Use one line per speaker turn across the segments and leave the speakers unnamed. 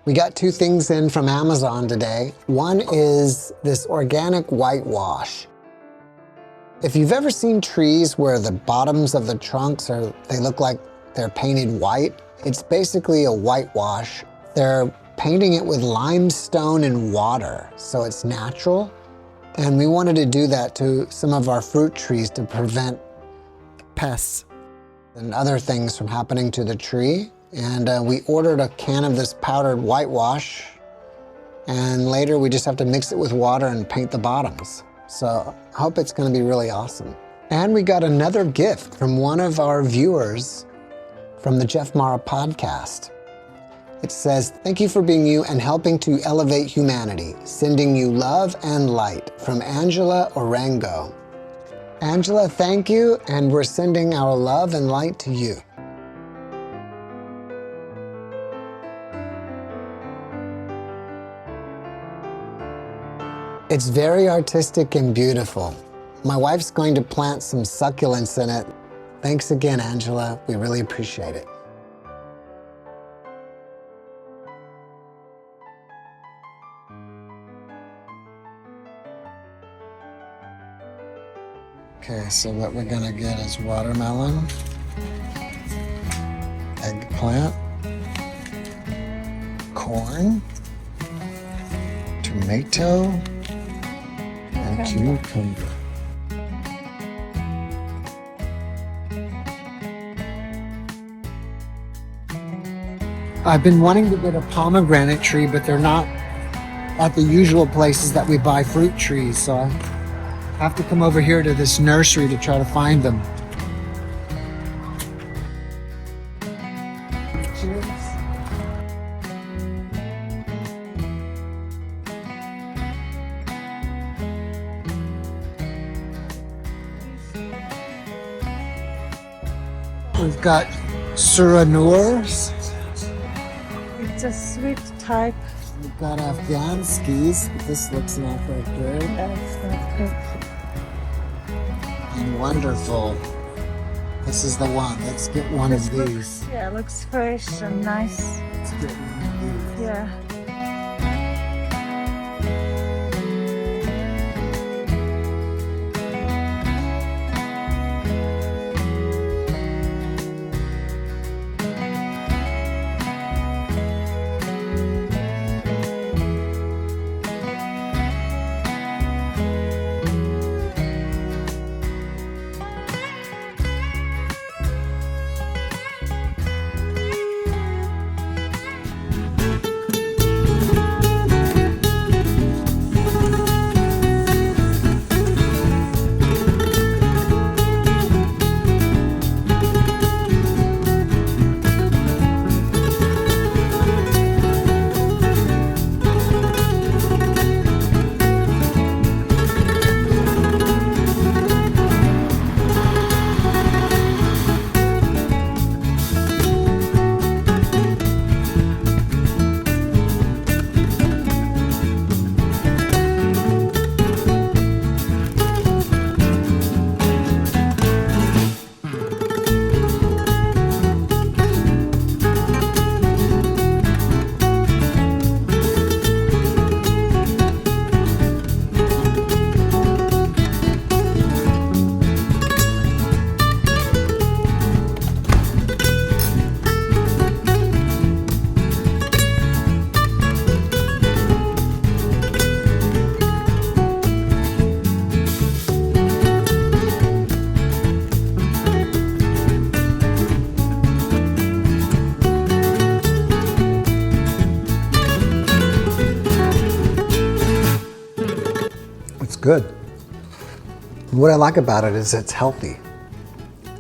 We got two things in from Amazon today. One is this organic whitewash. If you've ever seen trees where the bottoms of the trunks they look like they're painted white, it's basically a whitewash. They're painting it with limestone and water, so it's natural. And we wanted to do that to some of our fruit trees to prevent pests and other things from happening to the tree. And we ordered a can of this powdered whitewash, and later we just have to mix it with water and paint the bottoms. So I hope it's gonna be really awesome. And we got another gift from one of our viewers from the Jeff Mara podcast. It says, "Thank you for being you and helping to elevate humanity. Sending you love and light," from Angela Orengo. Angela, thank you, and we're sending our love and light to you. It's very artistic and beautiful. My wife's going to plant some succulents in it. Thanks again, Angela. We really appreciate it. Okay, so what we're gonna get is watermelon, eggplant, corn, tomato, and cucumber. I've been wanting to get a pomegranate tree, but they're not at the usual places that we buy fruit trees, so I have to come over here to this nursery to try to find them. Cheers. We've got Suranurs.
It's a sweet type.
We've got Afghanskis. This looks not very good.
That's not good.
And wonderful. This is the one. Let's get one of these.
Yeah, it looks fresh and nice.
Let's get one of these.
Yeah.
Good. What I like about it is it's healthy.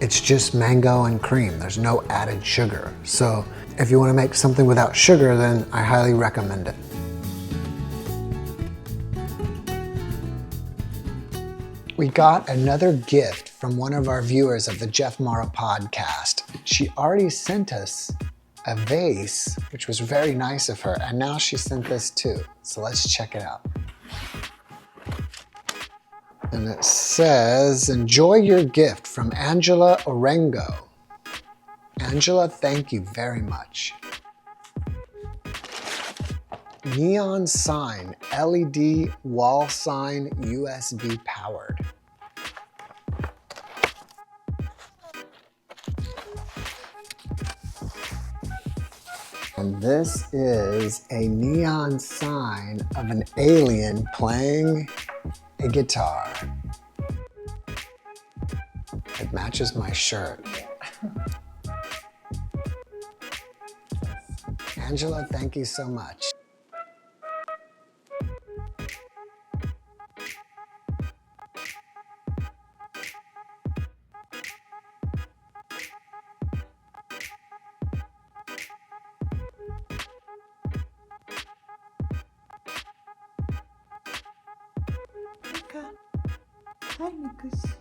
It's just mango and cream. There's no added sugar. So if you want to make something without sugar, then I highly recommend it. We got another gift from one of our viewers of the Jeff Mara podcast. She already sent us a vase, which was very nice of her, and now she sent this too. So let's check it out. And it says, "Enjoy your gift from Angela Orengo." Angela, thank you very much. Neon sign, LED wall sign, USB powered. And this is a neon sign of an alien playing a guitar. It matches my shirt. Angela, thank you so much.
Hi, Nikus.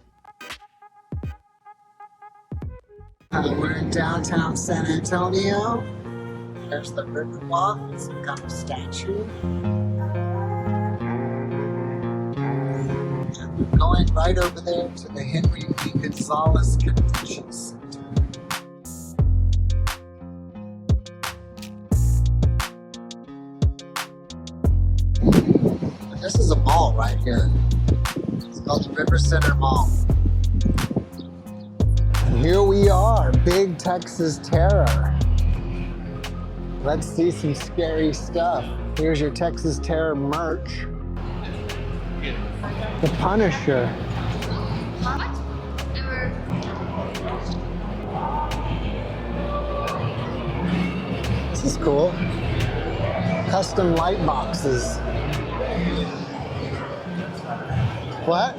We're in downtown San Antonio. There's the Riverwalk, it's some kind of statue. And we're going right over there to the Henry B. Gonzalez Convention Center. And this is a mall right here. It's called the River Center Mall. And here we are, Big Texas Terror. Let's see some scary stuff. Here's your Texas Terror merch. The Punisher. This is cool. Custom light boxes. What?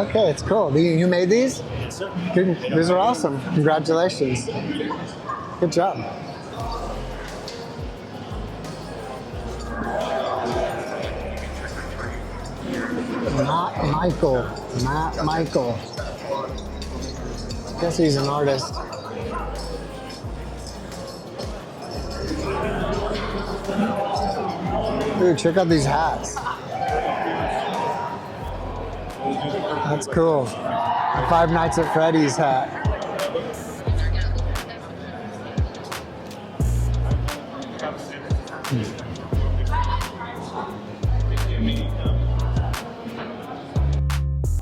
Okay, it's cool. You made these?
Yes, sir.
Good. These are awesome. Congratulations. Good job. Matt Michael. Guess he's an artist. Dude, check out these hats. That's cool. A Five Nights at Freddy's hat.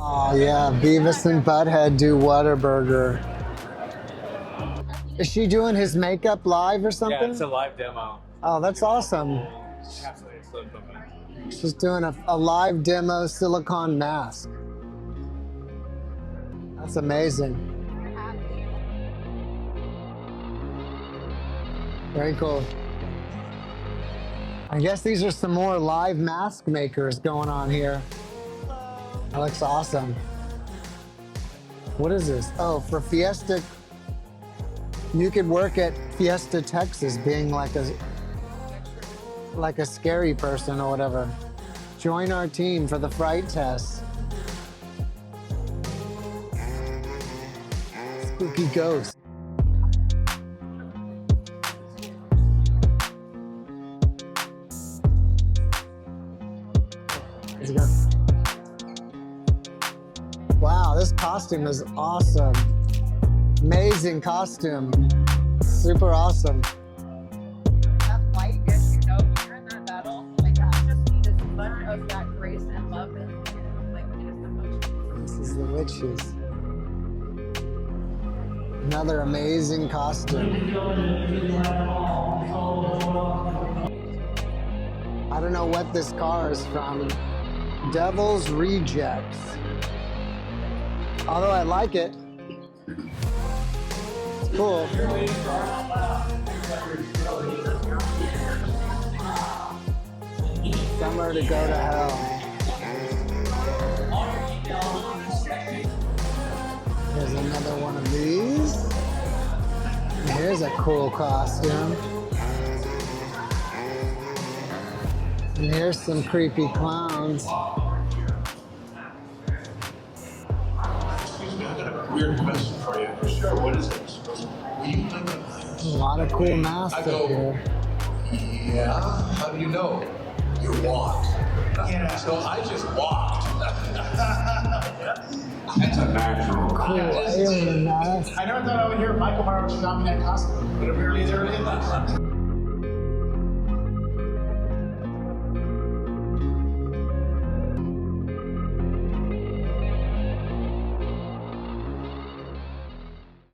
Oh yeah, Beavis and Butthead do Whataburger. Is she doing his makeup live or something?
Yeah, it's a live demo.
Oh, that's awesome.
Absolutely, it's so fun.
She's doing a live demo silicone mask. That's amazing. Very cool. I guess these are some more live mask makers going on here. That looks awesome. What is this? Oh, for Fiesta. You could work at Fiesta, Texas, being like a scary person or whatever. Join our team for the fright test. Spooky ghost. Let's go. Wow, this costume is awesome. Amazing costume. Super awesome.
That light gets you know you're in that battle. Like I just need as much of that grace and love and like just as much.
This is the witches. Another amazing costume. I don't know what this car is from. Devil's Rejects. Although I like it. It's cool. Somewhere to go to hell. Here's another one of these. And here's a cool costume. And here's some creepy clowns.
Weird question for you. Sure, what is it? Will you think of
A lot of cool masks up here.
yeah? How do you know? You walked. Yeah. So I just walked. That's a natural.
Cool
Yeah,
alien mask.
I never thought I would hear Michael Myers not in that costume, but apparently there it is.